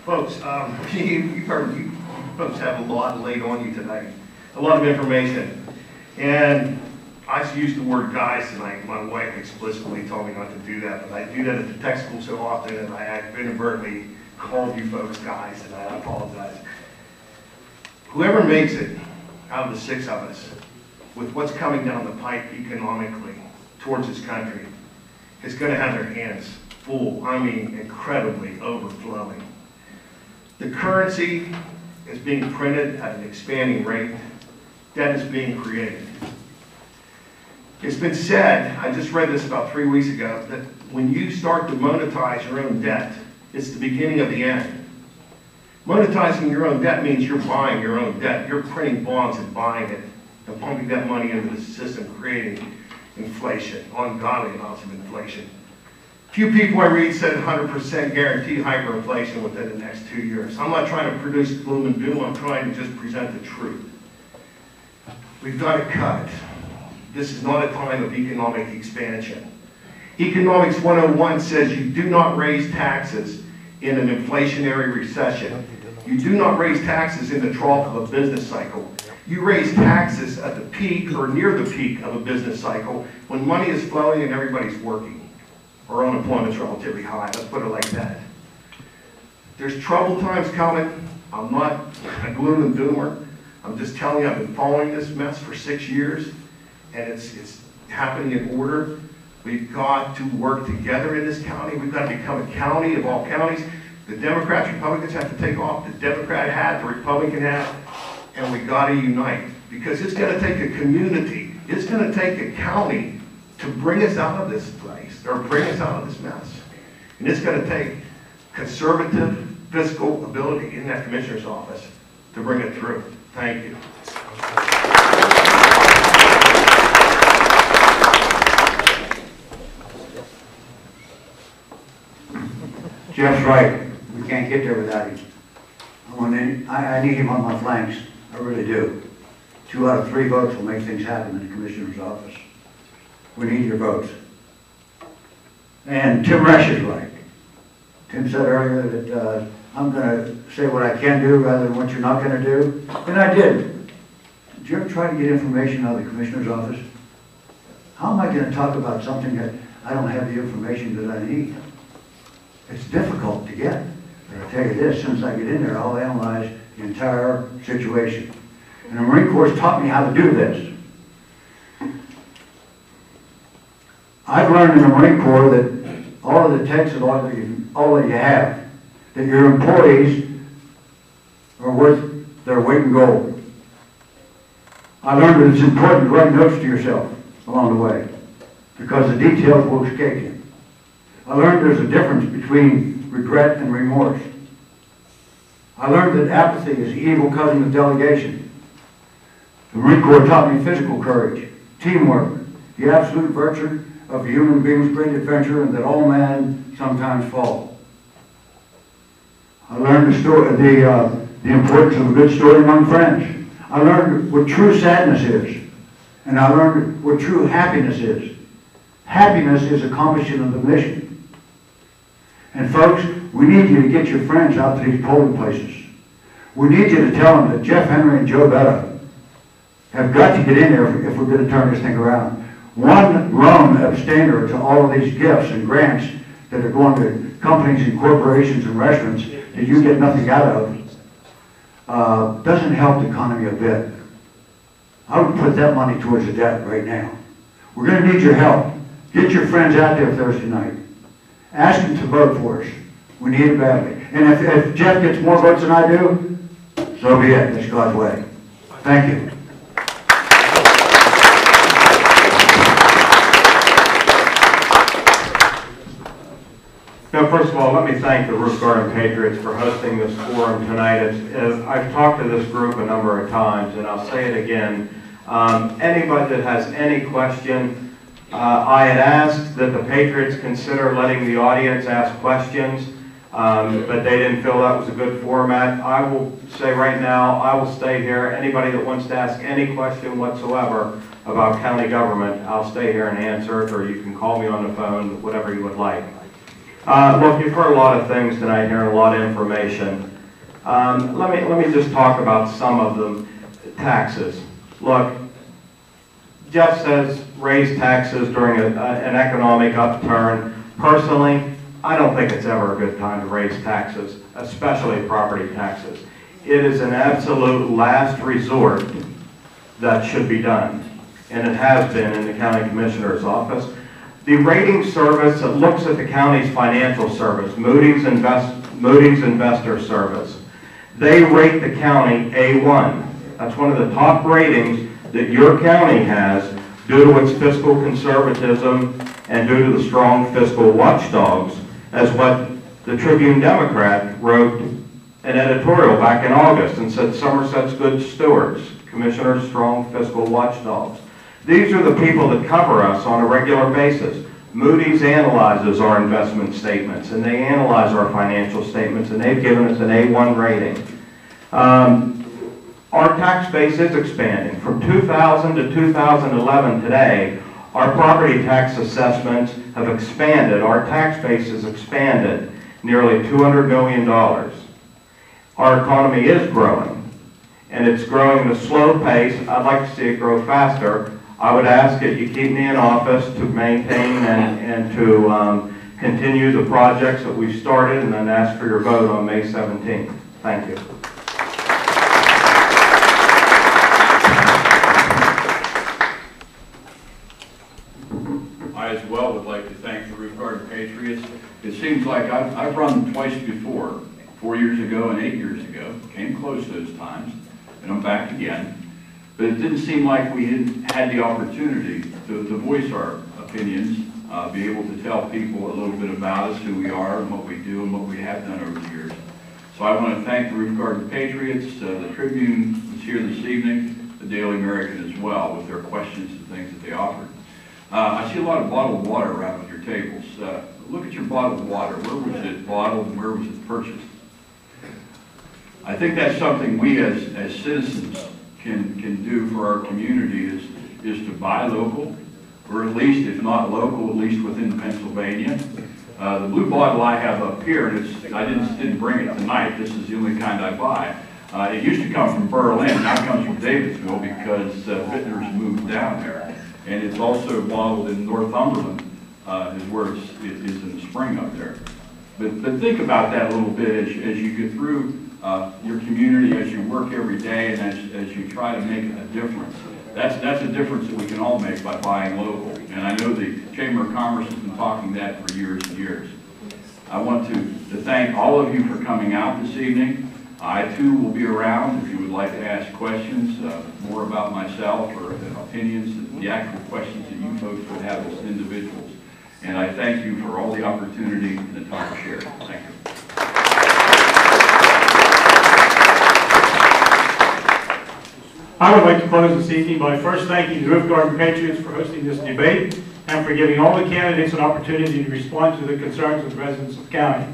Folks, you folks have a lot laid on you tonight, a lot of information. And I use the word guys tonight. My wife explicitly told me not to do that, but I do that at the tech school so often, and I inadvertently called you folks guys, and I apologize. Whoever makes it out of the six of us, with what's coming down the pipe economically towards this country, is going to have their hands full, I mean incredibly overflowing. The currency is being printed at an expanding rate. Debt is being created. It's been said, I just read this about 3 weeks ago, that when you start to monetize your own debt, it's the beginning of the end. Monetizing your own debt means you're buying your own debt. You're printing bonds and buying it and pumping that money into the system, creating inflation, ungodly amounts of inflation. Few people I read said 100% guaranteed hyperinflation within the next 2 years. I'm not trying to produce gloom and doom. I'm trying to just present the truth. We've got to cut. This is not a time of economic expansion. Economics 101 says you do not raise taxes in an inflationary recession. You do not raise taxes in the trough of a business cycle. You raise taxes at the peak or near the peak of a business cycle when money is flowing and everybody's working, or unemployment's relatively high. Let's put it like that. There's troubled times coming. I'm not a gloom and doomer. I'm just telling you, I've been following this mess for 6 years, and it's happening in order. We've got to work together in this county. We've got to become a county of all counties. The Democrats, Republicans have to take off the Democrat hat, the Republican hat, and we got to unite, because it's going to take a community. It's going to take a county to bring us out of this place, or bring us out of this mess. And it's going to take conservative fiscal ability in that commissioner's office to bring it through. Thank you. Jeff's right. We can't get there without him. I need him on my flanks. I really do. 2 out of 3 votes will make things happen in the commissioner's office. We need your votes. And Tim Resch is right. Tim said earlier that I'm going to say what I can do rather than what you're not going to do. And I did. Did you ever try to get information out of the commissioner's office? How am I going to talk about something that I don't have the information that I need? It's difficult to get. But I'll tell you this, since I get in there, I'll analyze the entire situation. And the Marine Corps taught me how to do this. I've learned in the Marine Corps that all of the takes is all that you have, that your employees are worth their weight in gold. I learned that it's important to write notes to yourself along the way, because the details will escape you. I learned there's a difference between regret and remorse. I learned that apathy is the evil cousin of delegation. The Marine Corps taught me physical courage, teamwork, the absolute virtue of a human being's great adventure, and that all men sometimes fall. I learned the importance of a good story among friends. I learned what true sadness is, and I learned what true happiness is. Happiness is accomplishing of the mission. And folks, we need you to get your friends out to these polling places. We need you to tell them that Jeff Henry and Joe Betta have got to get in there if we're going to turn this thing around. One lone abstainer to all of these gifts and grants that are going to companies and corporations and restaurants that you get nothing out of doesn't help the economy a bit. I would put that money towards the debt right now. We're going to need your help. Get your friends out there Thursday night. Ask them to vote for us. We need it badly. And if Jeff gets more votes than I do, so be it. That's God's way. Thank you. Now, first of all, let me thank the Roof Garden Patriots for hosting this forum tonight. I've talked to this group a number of times, and I'll say it again. Anybody that has any question, I had asked that the Patriots consider letting the audience ask questions, but they didn't feel that was a good format. I will say right now, I will stay here. Anybody that wants to ask any question whatsoever, about county government, I'll stay here and answer it, or you can call me on the phone, whatever you would like. Look, you've heard a lot of things tonight here and a lot of information. Let me just talk about some of them. Taxes. Look, Jeff says raise taxes during an economic upturn. Personally, I don't think it's ever a good time to raise taxes, especially property taxes. It is an absolute last resort that should be done, and it has been in the county commissioner's office. The rating service that looks at the county's financial service, Moody's Investor Service, they rate the county A1. That's one of the top ratings that your county has due to its fiscal conservatism and due to the strong fiscal watchdogs, as what the Tribune Democrat wrote an editorial back in August and said Somerset's good stewards, Commissioner's strong fiscal watchdogs. These are the people that cover us on a regular basis. Moody's analyzes our investment statements and they analyze our financial statements, and they've given us an A1 rating. Our tax base is expanding. From 2000 to 2011 today, our property tax assessments have expanded. Our tax base has expanded nearly $200 million. Our economy is growing, and it's growing at a slow pace. I'd like to see it grow faster. I would ask that you keep me in office to maintain and to continue the projects that we've started, and then ask for your vote on May 17th. Thank you. I as well would like to thank the Roof Garden Patriots. It seems like I've run twice before, 4 years ago and 8 years ago. Came close those times, and I'm back again. But it didn't seem like we had the opportunity to voice our opinions, be able to tell people a little bit about us, who we are, and what we do, and what we have done over the years. So I want to thank the Roof Garden Patriots, the Tribune was here this evening, the Daily American as well, with their questions and things that they offered. I see a lot of bottled water around with your tables. Look at your bottled water. Where was it bottled and where was it purchased? I think that's something we as citizens can do for our community is to buy local, or at least, if not local, at least within Pennsylvania. The blue bottle I have up here, and I didn't bring it tonight. This is the only kind I buy. It used to come from Berlin. Now it comes from Davidsville because Bittner's moved down there. And it's also bottled in Northumberland, is where it is in the spring up there. But think about that a little bit as you get through your community, as you work every day, and as you try to make a difference. That's a difference that we can all make by buying local. And I know the Chamber of Commerce has been talking that for years and years. I want to thank all of you for coming out this evening. I too will be around if you would like to ask questions more about myself or opinions, the actual questions that you folks would have as individuals. And I thank you for all the opportunity and the time to share. Thank you. I would like to close this evening by first thanking the Roof Garden Patriots for hosting this debate and for giving all the candidates an opportunity to respond to the concerns of the residents of the county.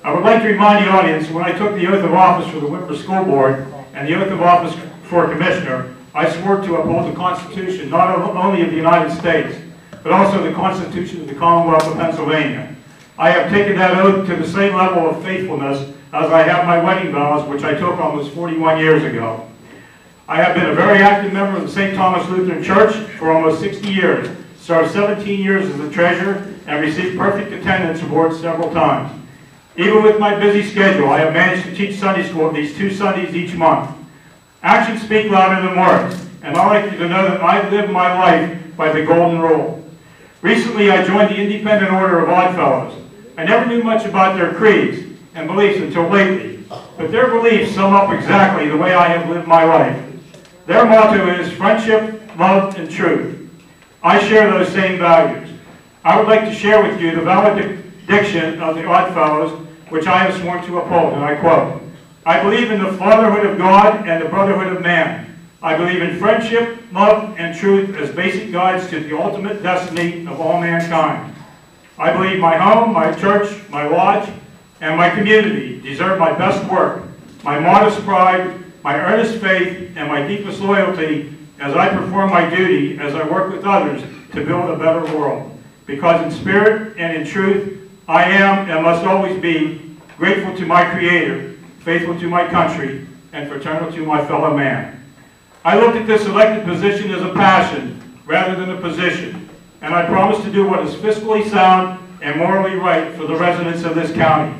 I would like to remind the audience, when I took the oath of office for the Wimper School Board and the oath of office for Commissioner, I swore to uphold the Constitution not only of the United States, but also the Constitution of the Commonwealth of Pennsylvania. I have taken that oath to the same level of faithfulness as I have my wedding vows, which I took almost 41 years ago. I have been a very active member of the St. Thomas Lutheran Church for almost 60 years, served 17 years as the treasurer, and received perfect attendance awards several times. Even with my busy schedule, I have managed to teach Sunday school at least 2 Sundays each month. Actions speak louder than words, and I'd like you to know that I live my life by the golden rule. Recently, I joined the Independent Order of Oddfellows. I never knew much about their creeds and beliefs until lately, but their beliefs sum up exactly the way I have lived my life. Their motto is friendship, love, and truth. I share those same values. I would like to share with you the valediction of the Oddfellows, which I have sworn to uphold, and I quote, "I believe in the fatherhood of God and the brotherhood of man. I believe in friendship, love, and truth as basic guides to the ultimate destiny of all mankind. I believe my home, my church, my lodge, and my community deserve my best work, my modest pride, my earnest faith, and my deepest loyalty as I perform my duty as I work with others to build a better world. Because in spirit and in truth, I am and must always be grateful to my Creator, faithful to my country, and fraternal to my fellow man. I look at this elected position as a passion rather than a position, and I promise to do what is fiscally sound and morally right for the residents of this county.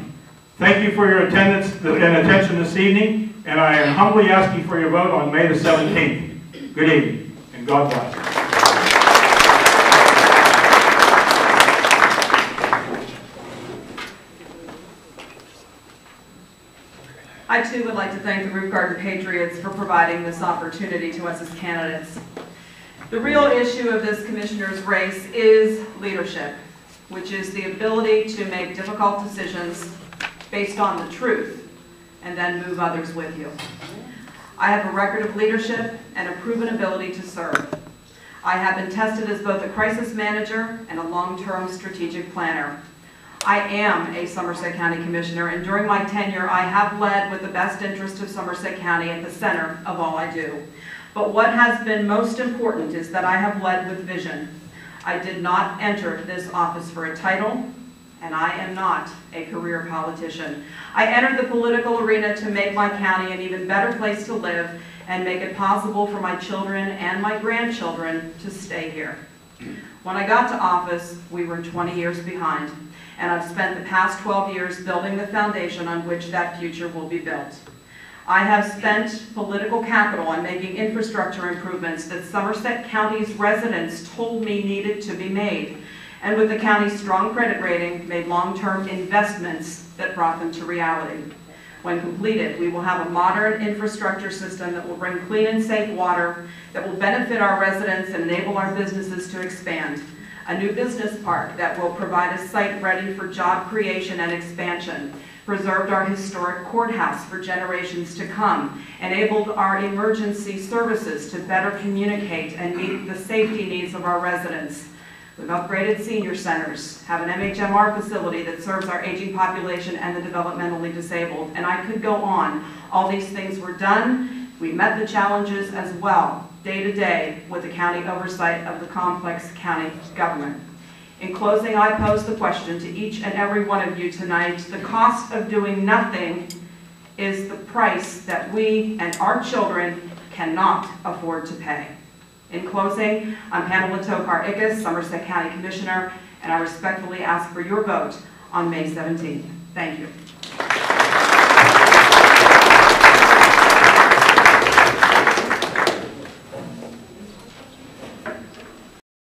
Thank you for your attendance and attention this evening, and I am humbly asking for your vote on May the 17th. Good evening, and God bless. I too would like to thank the Roof Garden Patriots for providing this opportunity to us as candidates. The real issue of this commissioner's race is leadership, which is the ability to make difficult decisions based on the truth and then move others with you. I have a record of leadership and a proven ability to serve. I have been tested as both a crisis manager and a long-term strategic planner. I am a Somerset County Commissioner, and during my tenure, I have led with the best interest of Somerset County at the center of all I do. But what has been most important is that I have led with vision. I did not enter this office for a title, and I am not a career politician. I entered the political arena to make my county an even better place to live and make it possible for my children and my grandchildren to stay here. When I got to office, we were 20 years behind, and I've spent the past 12 years building the foundation on which that future will be built. I have spent political capital on making infrastructure improvements that Somerset County's residents told me needed to be made, and with the county's strong credit rating, made long-term investments that brought them to reality. When completed, we will have a modern infrastructure system that will bring clean and safe water, that will benefit our residents and enable our businesses to expand. A new business park that will provide a site ready for job creation and expansion, preserved our historic courthouse for generations to come, enabled our emergency services to better communicate and meet the safety needs of our residents. We've upgraded senior centers, have an MHMR facility that serves our aging population and the developmentally disabled, and I could go on. All these things were done. We met the challenges as well, day to day, with the county oversight of the complex county government. In closing, I pose the question to each and every one of you tonight: the cost of doing nothing is the price that we and our children cannot afford to pay. In closing, I'm Pamela Tokar-Ickes, Somerset County Commissioner, and I respectfully ask for your vote on May 17th. Thank you.